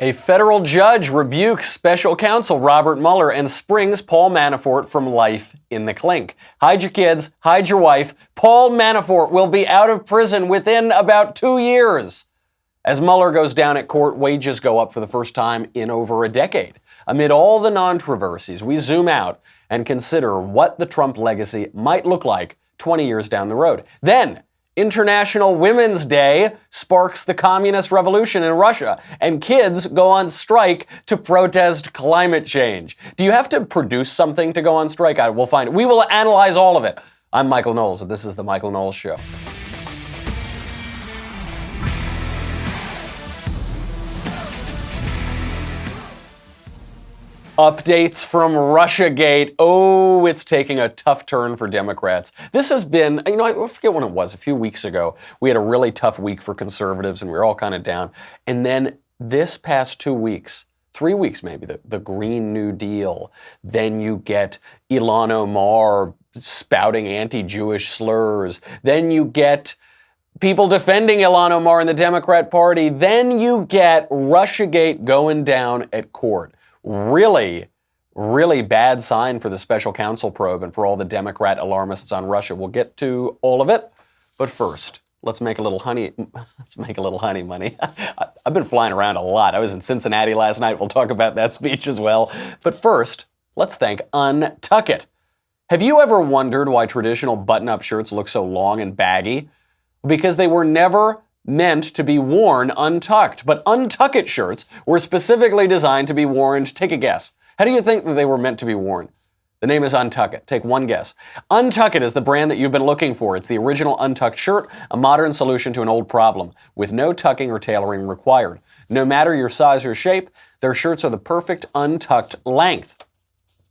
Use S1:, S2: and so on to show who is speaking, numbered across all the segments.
S1: A federal judge rebukes special counsel Robert Mueller and springs Paul Manafort from life in the clink. Hide your kids, hide your wife. Paul Manafort will be out of prison within about 2 years. As Mueller goes down at court, wages go up for the first time in over a decade. Amid all the controversies, we zoom out and consider what the Trump legacy might look like 20 years down the road. Then, International Women's Day sparks the communist revolution in Russia, and kids go on strike to protest climate change. Do you have to produce something to go on strike? We'll find it. We will analyze all of it. I'm Michael Knowles, and this is The Michael Knowles Show. Updates from Russiagate. Oh, it's taking a tough turn for Democrats. This has been, I forget when it was, a few weeks ago, we had a really tough week for conservatives and we were all kind of down. And then this past 2 weeks, 3 weeks maybe, the Green New Deal. Then you get Ilhan Omar spouting anti-Jewish slurs. Then you get people defending Ilhan Omar in the Democrat Party. Then you get Russiagate going down at court. Really bad sign for the special counsel probe and for all the Democrat alarmists on Russia. We'll get to all of it, but first, let's make a little honey money. I've been flying around a lot. I was in Cincinnati last night. We'll talk about that speech as well. But first, let's thank Untuck It. Have you ever wondered why traditional button-up shirts look so long and baggy? Because they were never meant to be worn untucked, but Untuck It shirts were specifically designed to be worn. Take a guess. How do you think that they were meant to be worn? The name is Untuck It. Take one guess. Untuck It is the brand that you've been looking for. It's the original untucked shirt, a modern solution to an old problem, with no tucking or tailoring required. No matter your size or shape, their shirts are the perfect untucked length.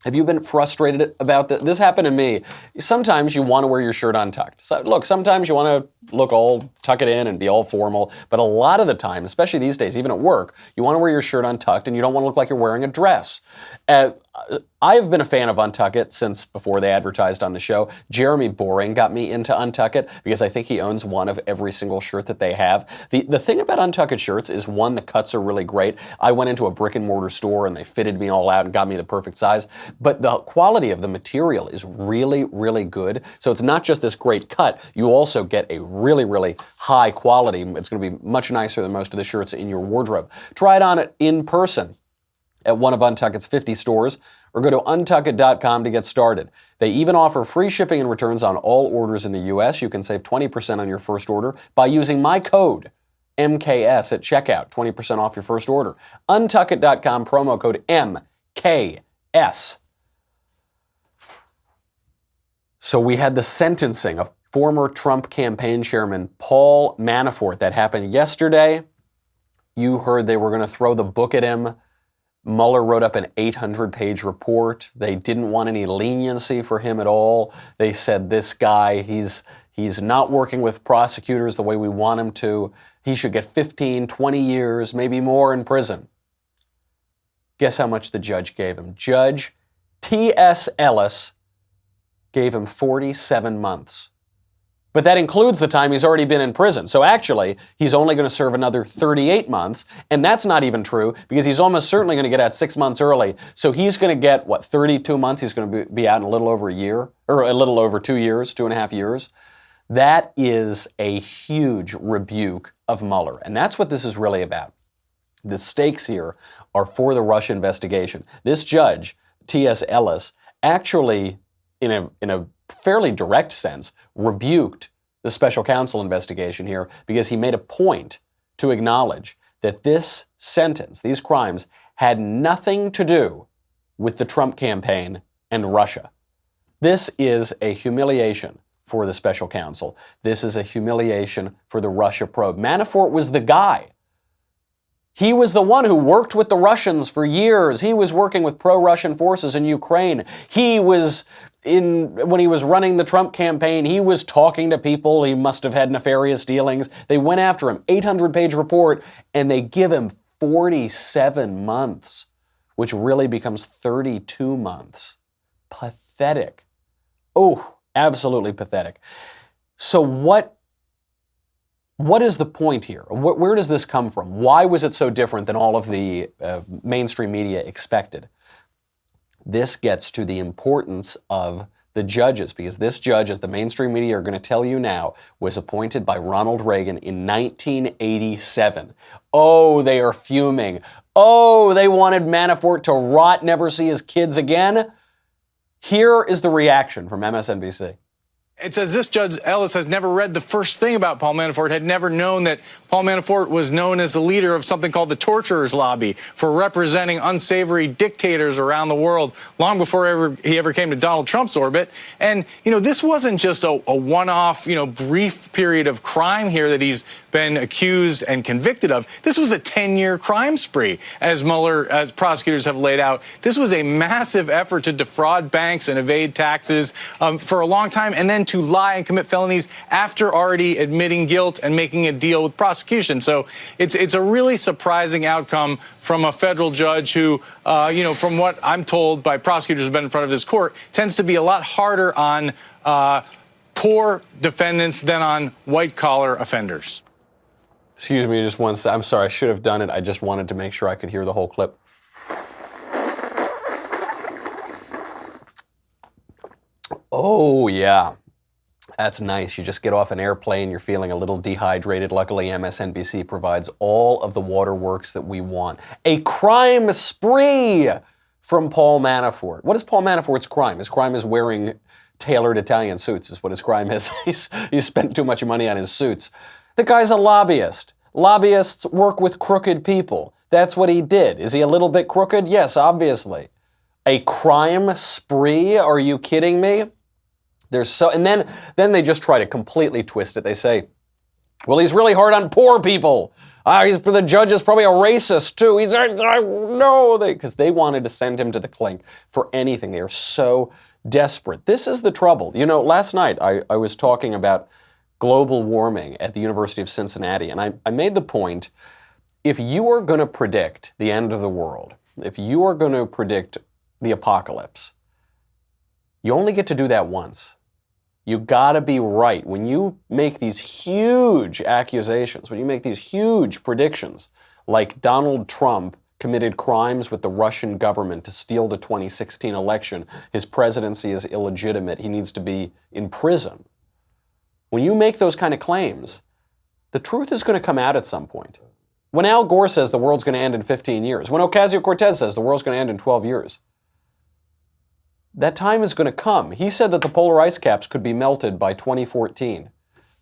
S1: Have you been frustrated about this? This happened to me. Sometimes you want to wear your shirt untucked. So, look, sometimes you want to look all, tuck it in and be all formal. But a lot of the time, especially these days, even at work, you want to wear your shirt untucked and you don't want to look like you're wearing a dress. I've been a fan of Untuck It since before they advertised on the show. Jeremy Boring got me into Untuck It because I think he owns one of every single shirt that they have. The thing about Untuck It shirts is, one, the cuts are really great. I went into a brick and mortar store and they fitted me all out and got me the perfect size. But the quality of the material is really good. So it's not just this great cut. You also get a really high quality. It's going to be much nicer than most of the shirts in your wardrobe. Try it on in person at one of Untuck It's 50 stores, or go to untuckit.com to get started. They even offer free shipping and returns on all orders in the U.S. You can save 20% on your first order by using my code, MKS, at checkout. 20% off your first order. Untuckit.com, promo code MKS. So we had the sentencing of former Trump campaign chairman Paul Manafort. That happened yesterday. You heard they were going to throw the book at him. Mueller wrote up an 800-page report. They didn't want any leniency for him at all. They said, this guy, he's not working with prosecutors the way we want him to. He should get 15, 20 years, maybe more in prison. Guess how much the judge gave him? Judge T.S. Ellis gave him 47 months. But that includes the time he's already been in prison. So actually, he's only going to serve another 38 months. And that's not even true, because he's almost certainly going to get out 6 months early. So he's going to get, 32 months? He's going to be out in a little over a year, or a little over 2 years, 2.5 years. That is a huge rebuke of Mueller. And that's what this is really about. The stakes here are for the Russia investigation. This judge, T.S. Ellis, actually, in a fairly direct sense, rebuked the special counsel investigation here, because he made a point to acknowledge that this sentence, these crimes, had nothing to do with the Trump campaign and Russia. This is a humiliation for the special counsel. This is a humiliation for the Russia probe. Manafort was the guy. He was the one who worked with the Russians for years. He was working with pro-Russian forces in Ukraine. When he was running the Trump campaign, he was talking to people. He must have had nefarious dealings. They went after him, 800-page report, and they give him 47 months, which really becomes 32 months. Pathetic. Oh, absolutely pathetic. So what What is the point here? Where does this come from? Why was it so different than all of the mainstream media expected? This gets to the importance of the judges, because this judge, as the mainstream media are going to tell you now, was appointed by Ronald Reagan in 1987. Oh, they are fuming. Oh, they wanted Manafort to rot, never see his kids again. Here is the reaction from MSNBC.
S2: It's as if Judge Ellis has never read the first thing about Paul Manafort, had never known that Paul Manafort was known as the leader of something called the Torturers Lobby for representing unsavory dictators around the world long before he ever came to Donald Trump's orbit. And, this wasn't just a one-off, brief period of crime here that he's been accused and convicted of. This was a 10-year crime spree, as prosecutors have laid out. This was a massive effort to defraud banks and evade taxes for a long time, and then to lie and commit felonies after already admitting guilt and making a deal with prosecution. So it's a really surprising outcome from a federal judge who, from what I'm told by prosecutors who've been in front of his court, tends to be a lot harder on poor defendants than on white-collar offenders.
S1: Excuse me just one second. I'm sorry, I should have done it. I just wanted to make sure I could hear the whole clip. Oh, yeah. That's nice. You just get off an airplane, you're feeling a little dehydrated. Luckily, MSNBC provides all of the waterworks that we want. A crime spree from Paul Manafort. What is Paul Manafort's crime? His crime is wearing tailored Italian suits, is what his crime is. He's spent too much money on his suits. The guy's a lobbyist. Lobbyists work with crooked people. That's what he did. Is he a little bit crooked? Yes, obviously. A crime spree? Are you kidding me? And then they just try to completely twist it. They say, well, he's really hard on poor people. The judge is probably a racist too. Because they wanted to send him to the clink for anything. They are so desperate. This is the trouble. Last night I was talking about global warming at the University of Cincinnati, and I made the point, if you are going to predict the end of the world, if you are going to predict the apocalypse, you only get to do that once. You gotta be right. When you make these huge accusations, when you make these huge predictions, like Donald Trump committed crimes with the Russian government to steal the 2016 election, his presidency is illegitimate, he needs to be in prison. When you make those kind of claims, the truth is going to come out at some point. When Al Gore says the world's going to end in 15 years, when Ocasio-Cortez says the world's going to end in 12 years, that time is going to come. He said that the polar ice caps could be melted by 2014.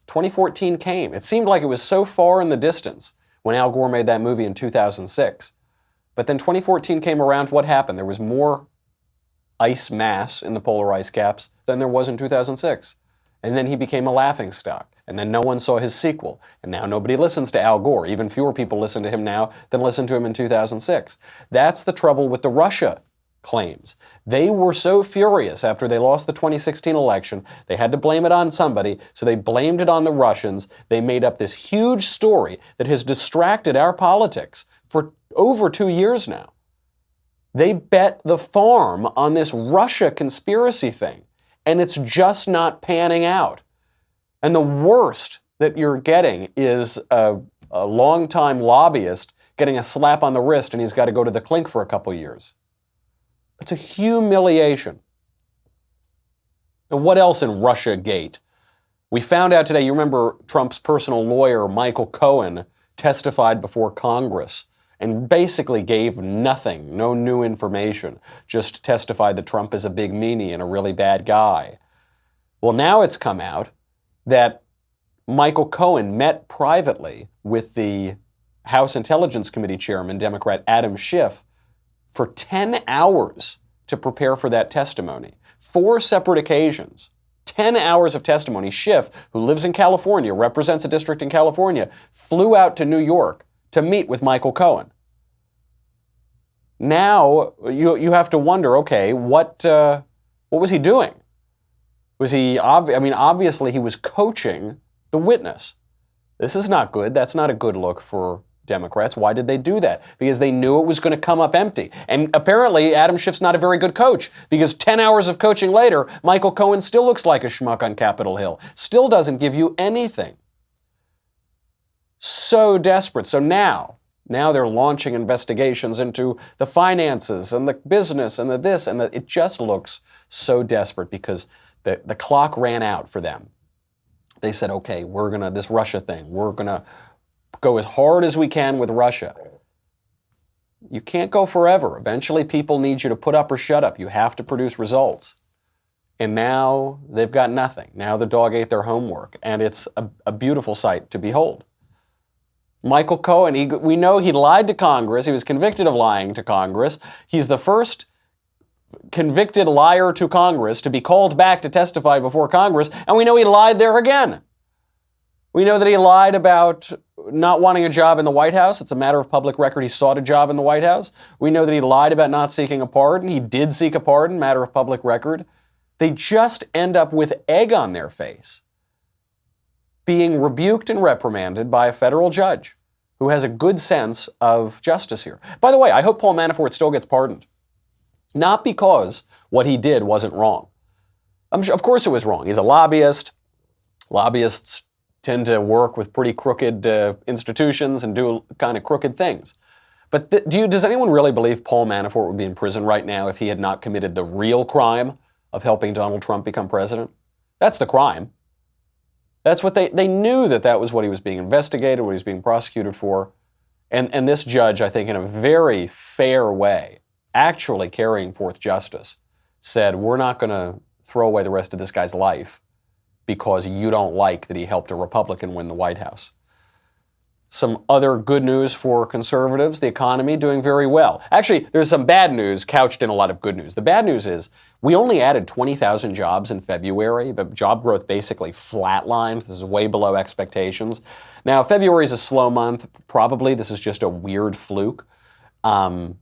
S1: 2014 came. It seemed like it was so far in the distance when Al Gore made that movie in 2006. But then 2014 came around, what happened? There was more ice mass in the polar ice caps than there was in 2006. And then he became a laughingstock. And then no one saw his sequel. And now nobody listens to Al Gore. Even fewer people listen to him now than listened to him in 2006. That's the trouble with the Russia claims. They were so furious after they lost the 2016 election, they had to blame it on somebody, so they blamed it on the Russians. They made up this huge story that has distracted our politics for over 2 years now. They bet the farm on this Russia conspiracy thing, and it's just not panning out. And the worst that you're getting is a longtime lobbyist getting a slap on the wrist, and he's got to go to the clink for a couple years. It's a humiliation. And what else in Russiagate? We found out today, you remember Trump's personal lawyer, Michael Cohen, testified before Congress and basically gave nothing, no new information, just testified that Trump is a big meanie and a really bad guy. Well, now it's come out that Michael Cohen met privately with the House Intelligence Committee chairman, Democrat Adam Schiff, for 10 hours to prepare for that testimony. 4 separate occasions. 10 hours of testimony. Schiff, who lives in California, represents a district in California, flew out to New York to meet with Michael Cohen. Now, you have to wonder, okay, what was he doing? Was he, obviously he was coaching the witness. This is not good. That's not a good look for Democrats. Why did they do that? Because they knew it was going to come up empty. And apparently Adam Schiff's not a very good coach, because 10 hours of coaching later, Michael Cohen still looks like a schmuck on Capitol Hill. Still doesn't give you anything. So desperate. So now they're launching investigations into the finances and the business and the this and the, it just looks so desperate because the clock ran out for them. They said, okay, this Russia thing, we're gonna go as hard as we can with Russia. You can't go forever. Eventually people need you to put up or shut up. You have to produce results. And now they've got nothing. Now the dog ate their homework, and it's a beautiful sight to behold. Michael Cohen, we know he lied to Congress. He was convicted of lying to Congress. He's the first convicted liar to Congress to be called back to testify before Congress, and we know he lied there again. We know that he lied about not wanting a job in the White House. It's a matter of public record. He sought a job in the White House. We know that he lied about not seeking a pardon. He did seek a pardon, matter of public record. They just end up with egg on their face, being rebuked and reprimanded by a federal judge who has a good sense of justice here. By the way, I hope Paul Manafort still gets pardoned. Not because what he did wasn't wrong. Of course it was wrong. He's a lobbyist. Lobbyists tend to work with pretty crooked institutions and do kind of crooked things. But does anyone really believe Paul Manafort would be in prison right now if he had not committed the real crime of helping Donald Trump become president? That's the crime. That's what they knew that was what he was being investigated, what he was being prosecuted for. And this judge, I think in a very fair way, actually carrying forth justice, said, we're not going to throw away the rest of this guy's life because you don't like that he helped a Republican win the White House. Some other good news for conservatives, the economy doing very well. Actually, there's some bad news couched in a lot of good news. The bad news is we only added 20,000 jobs in February, but job growth basically flatlined. This is way below expectations. Now, February is a slow month. Probably this is just a weird fluke. And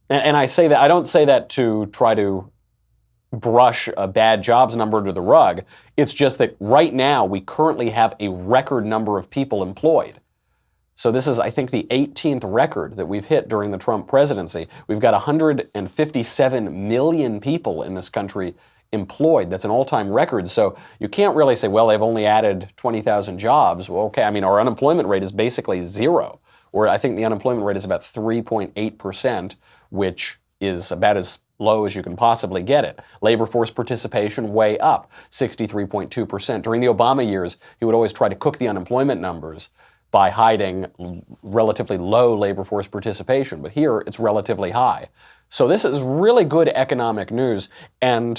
S1: I say that, I don't say that to try to brush a bad jobs number under the rug. It's just that right now we currently have a record number of people employed. So this is, I think, the 18th record that we've hit during the Trump presidency. We've got 157 million people in this country employed. That's an all-time record. So you can't really say, well, they've only added 20,000 jobs. Well, okay, I mean, our unemployment rate is basically zero. Where I think the unemployment rate is about 3.8%, which is about as low as you can possibly get it. Labor force participation way up, 63.2%. During the Obama years, he would always try to cook the unemployment numbers by hiding relatively low labor force participation. But here, it's relatively high. So this is really good economic news, and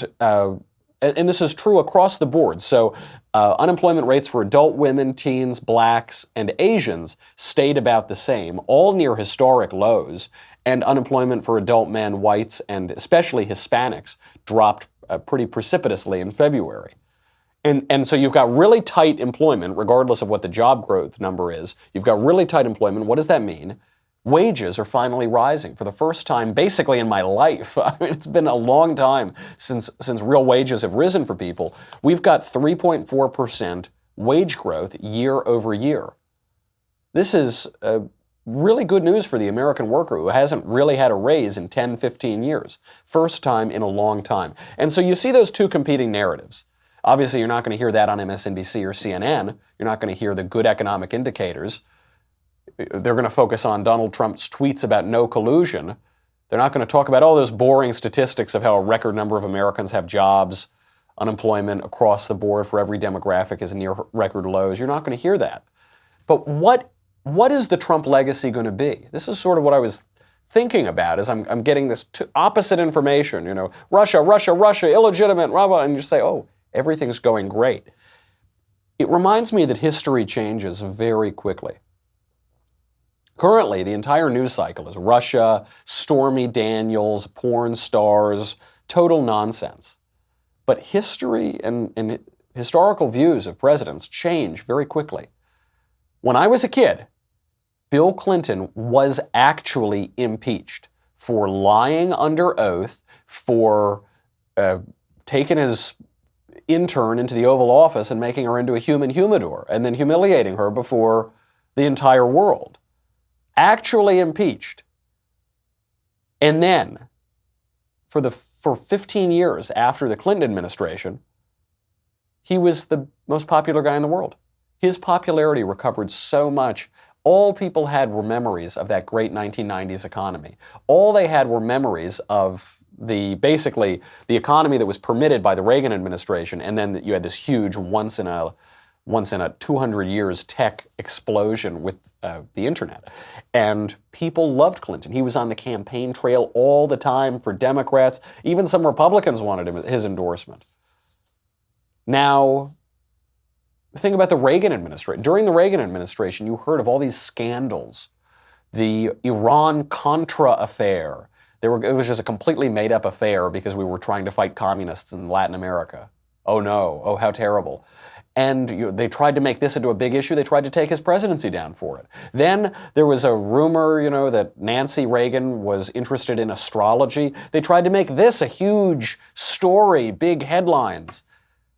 S1: this is true across the board. So unemployment rates for adult women, teens, blacks, and Asians stayed about the same, all near historic lows, and unemployment for adult men, whites, and especially Hispanics dropped pretty precipitously in February. And so you've got really tight employment, regardless of what the job growth number is. You've got really tight employment. What does that mean? Wages are finally rising for the first time basically in my life. I mean, it's been a long time since real wages have risen for people. We've got 3.4% wage growth year over year. This is really good news for the American worker who hasn't really had a raise in 10, 15 years. First time in a long time. And so you see those two competing narratives. Obviously, you're not going to hear that on MSNBC or CNN. You're not going to hear the good economic indicators. They're going to focus on Donald Trump's tweets about no collusion. They're not going to talk about all those boring statistics of how a record number of Americans have jobs, unemployment across the board for every demographic is near record lows. You're not going to hear that. But what is the Trump legacy going to be? This is sort of what I was thinking about as I'm getting this opposite information. You know, Russia, illegitimate, blah, blah, and you say, oh, everything's going great. It reminds me that history changes very quickly. Currently, the entire news cycle is Russia, Stormy Daniels, porn stars, total nonsense. But history and historical views of presidents change very quickly. When I was a kid, Bill Clinton was actually impeached for lying under oath, for taking his intern into the Oval Office and making her into a human humidor, and then humiliating her before the entire world. Actually impeached. And then, for 15 years after the Clinton administration, he was the most popular guy in the world. His popularity recovered so much All people had were memories of that great 1990s economy. All they had were memories of basically the economy that was permitted by the Reagan administration, and then you had this huge once in a 200 years tech explosion with the internet. And people loved Clinton. He was on the campaign trail all the time for Democrats. Even some Republicans wanted his endorsement. Now, think about the Reagan administration. During the Reagan administration, you heard of all these scandals. The Iran-Contra affair. It was just a completely made-up affair because we were trying to fight communists in Latin America. Oh no, oh how terrible. And they tried to make this into a big issue. They tried to take his presidency down for it. Then there was a rumor, that Nancy Reagan was interested in astrology. They tried to make this a huge story, big headlines.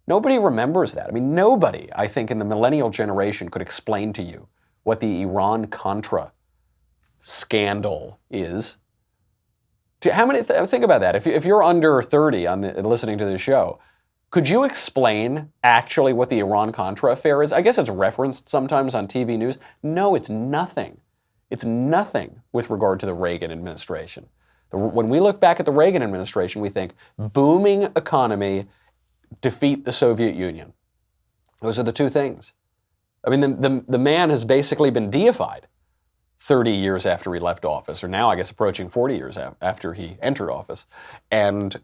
S1: Nobody remembers that. I mean, nobody, I think, in the millennial generation could explain to you what the Iran-Contra scandal is. Think about that. If you're under 30 listening to this show, could you explain actually what the Iran-Contra affair is? I guess it's referenced sometimes on TV news. No, it's nothing. It's nothing with regard to the Reagan administration. When we look back at the Reagan administration, we think booming economy, defeat the Soviet Union. Those are the two things. I mean, the man has basically been deified 30 years after he left office, or now I guess approaching 40 years after he entered office. And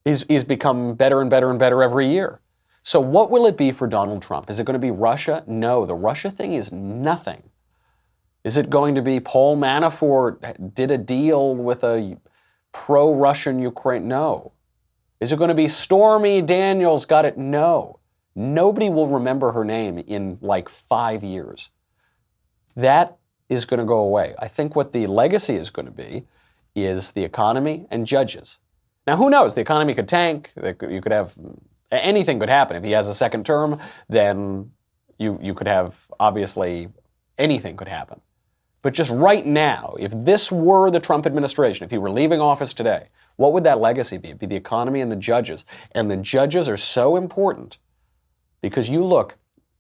S1: he's become better and better and better every year. So what will it be for Donald Trump? Is it going to be Russia? No, the Russia thing is nothing. Is it going to be Paul Manafort did a deal with a pro-Russian Ukraine? No. Is it going to be Stormy Daniels got it? No. Nobody will remember her name in like 5 years. That is going to go away. I think what the legacy is going to be is the economy and judges. Now, who knows? The economy could tank. You could have anything could happen. If he has a second term, then you could have, obviously, anything could happen. But just right now, if this were the Trump administration, if he were leaving office today, what would that legacy be? It'd be the economy and the judges. And the judges are so important because you look,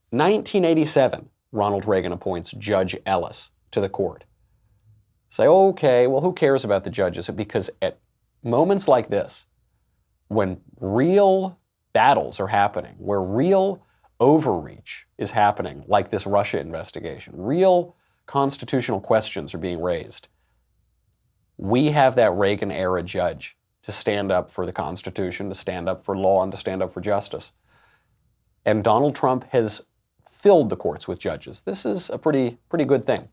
S1: 1987, Ronald Reagan appoints Judge Ellis to the court. Say, okay, well, who cares about the judges? Because at moments like this, when real battles are happening, where real overreach is happening, like this Russia investigation, real constitutional questions are being raised, we have that Reagan-era judge to stand up for the Constitution, to stand up for law, and to stand up for justice. And Donald Trump has filled the courts with judges. This is a pretty good thing.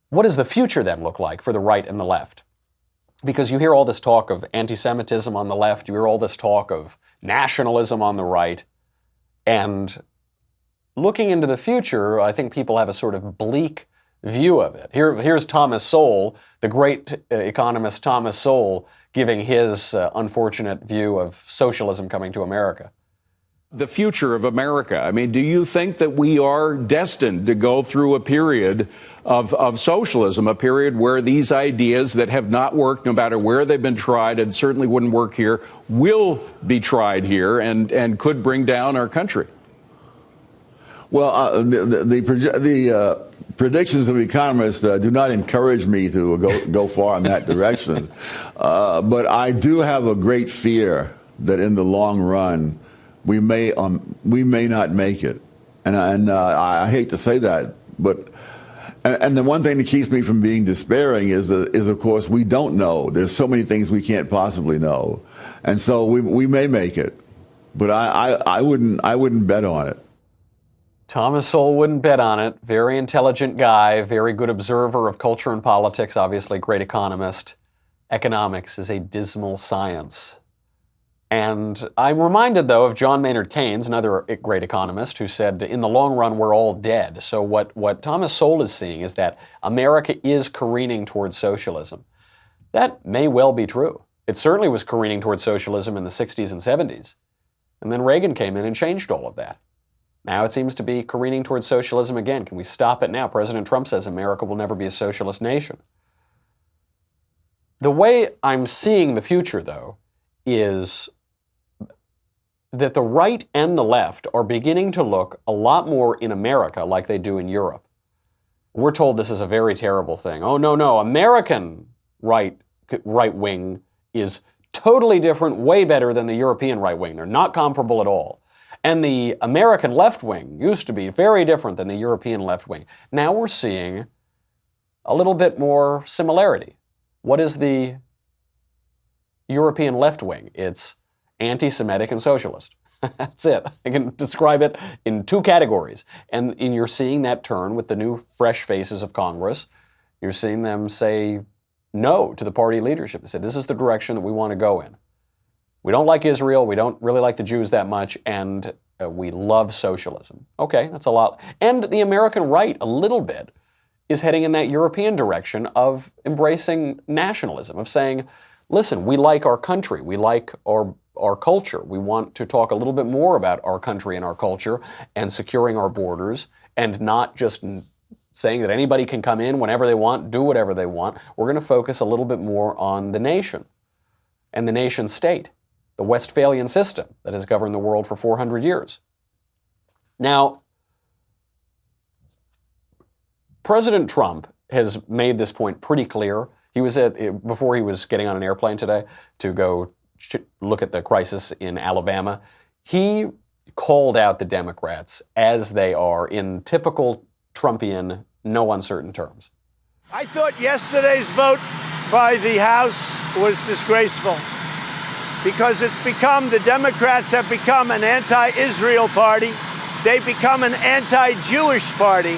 S1: What does the future then look like for the right and the left? Because you hear all this talk of anti-Semitism on the left, you hear all this talk of nationalism on the right, and looking into the future, I think people have a sort of bleak view of it. Here's Thomas Sowell, the great economist Thomas Sowell, giving his unfortunate view of socialism coming to America.
S3: The future of America. I mean, do you think that we are destined to go through a period of socialism, a period where these ideas that have not worked, no matter where they've been tried, and certainly wouldn't work here, will be tried here and could bring down our country?
S4: Well, the predictions of economists do not encourage me to go far in that direction. But I do have a great fear that in the long run, we may not make it. And I hate to say that, but and the one thing that keeps me from being despairing is of course we don't know. There's so many things we can't possibly know, and so we may make it, but I wouldn't bet on it.
S1: Thomas Sowell wouldn't bet on it. Very intelligent guy, very good observer of culture and politics, obviously great economist. Economics is a dismal science. And I'm reminded, though, of John Maynard Keynes, another great economist, who said, in the long run, we're all dead. So what Thomas Sowell is seeing is that America is careening towards socialism. That may well be true. It certainly was careening towards socialism in the 60s and 70s. And then Reagan came in and changed all of that. Now it seems to be careening towards socialism again. Can we stop it now? President Trump says America will never be a socialist nation. The way I'm seeing the future, though, is that the right and the left are beginning to look a lot more in America like they do in Europe. We're told this is a very terrible thing. Oh, no, American right wing is totally different, way better than the European right wing. They're not comparable at all. And the American left wing used to be very different than the European left wing. Now we're seeing a little bit more similarity. What is the European left wing? It's anti-Semitic and socialist. That's it. I can describe it in two categories. And you're seeing that turn with the new fresh faces of Congress. You're seeing them say no to the party leadership. They said, this is the direction that we want to go in. We don't like Israel, we don't really like the Jews that much, and we love socialism. Okay, that's a lot. And the American right, a little bit, is heading in that European direction of embracing nationalism, of saying, listen, we like our country, we like our culture. We want to talk a little bit more about our country and our culture and securing our borders and not just saying that anybody can come in whenever they want, do whatever they want. We're going to focus a little bit more on the nation and the nation state, the Westphalian system that has governed the world for 400 years. Now, President Trump has made this point pretty clear. He was before he was getting on an airplane today to go look at the crisis in Alabama, he called out the Democrats as they are in typical Trumpian, no uncertain terms.
S5: I thought yesterday's vote by the House was disgraceful because the Democrats have become an anti-Israel party. They've become an anti-Jewish party.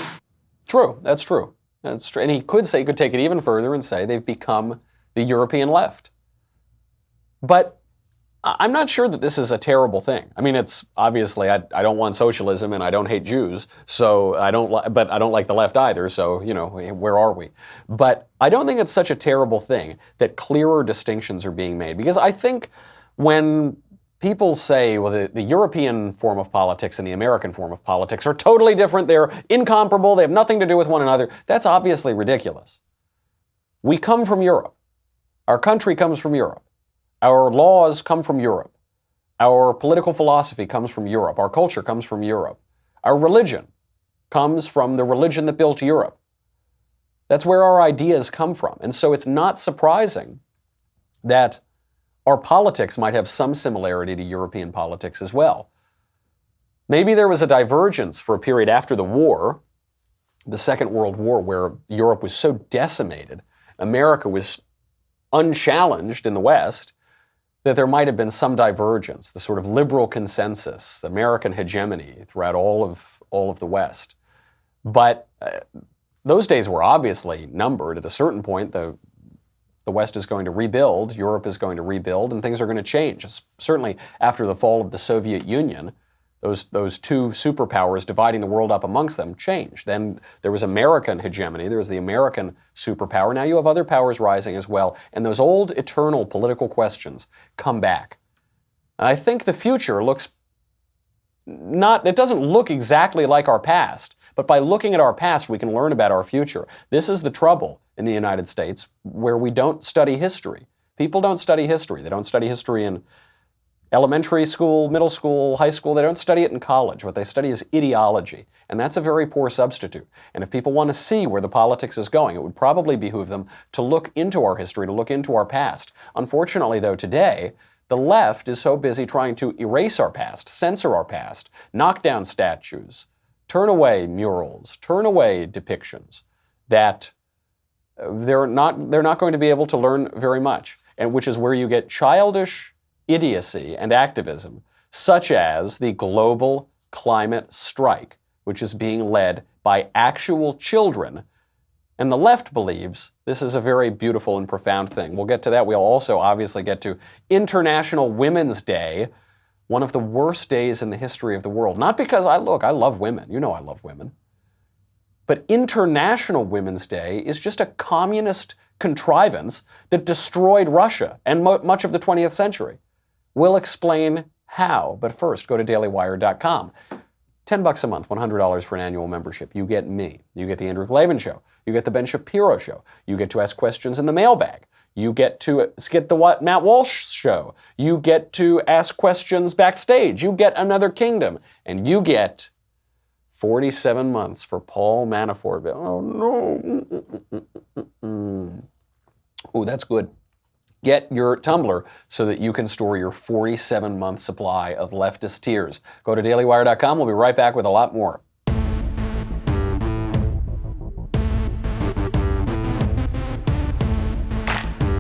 S1: True, that's true. That's true. And he could take it even further and say they've become the European left. But I'm not sure that this is a terrible thing. I mean, it's obviously, I don't want socialism and I don't hate Jews, so but I don't like the left either, so, where are we? But I don't think it's such a terrible thing that clearer distinctions are being made. Because I think when people say, well, the European form of politics and the American form of politics are totally different, they're incomparable, they have nothing to do with one another, that's obviously ridiculous. We come from Europe. Our country comes from Europe. Our laws come from Europe. Our political philosophy comes from Europe. Our culture comes from Europe. Our religion comes from the religion that built Europe. That's where our ideas come from. And so it's not surprising that our politics might have some similarity to European politics as well. Maybe there was a divergence for a period after the war, the Second World War, where Europe was so decimated, America was unchallenged in the West, that there might have been some divergence, the sort of liberal consensus, the American hegemony throughout all of the West. But those days were obviously numbered. At a certain point, the West is going to rebuild, Europe is going to rebuild, and things are going to change. Certainly after the fall of the Soviet Union, those two superpowers dividing the world up amongst them changed. Then there was American hegemony, there was the American superpower. Now you have other powers rising as well, and those old eternal political questions come back. And I think the future it doesn't look exactly like our past, but by looking at our past, we can learn about our future. This is the trouble in the United States, where we don't study history. People don't study history. They don't study history in elementary school, middle school, high school. They don't study it in college. What they study is ideology, and that's a very poor substitute. And if people want to see where the politics is going, it would probably behoove them to look into our history, to look into our past. Unfortunately, though, today, the left is so busy trying to erase our past, censor our past, knock down statues, turn away murals, turn away depictions, that they're not going to be able to learn very much, and which is where you get childish idiocy and activism, such as the global climate strike, which is being led by actual children. And the left believes this is a very beautiful and profound thing. We'll get to that. We'll also obviously get to International Women's Day, one of the worst days in the history of the world. Not because I love women. You know I love women. But International Women's Day is just a communist contrivance that destroyed Russia and much of the 20th century. We'll explain how, but first, go to dailywire.com. $10 a month, $100 for an annual membership. You get me. You get the Andrew Klavan Show. You get the Ben Shapiro Show. You get to ask questions in the mailbag. You get to get the Matt Walsh Show. You get to ask questions backstage. You get Another Kingdom. And you get 47 months for Paul Manafort. Oh, no. Oh, that's good. Get your tumbler so that you can store your 47-month supply of leftist tears. Go to dailywire.com. We'll be right back with a lot more.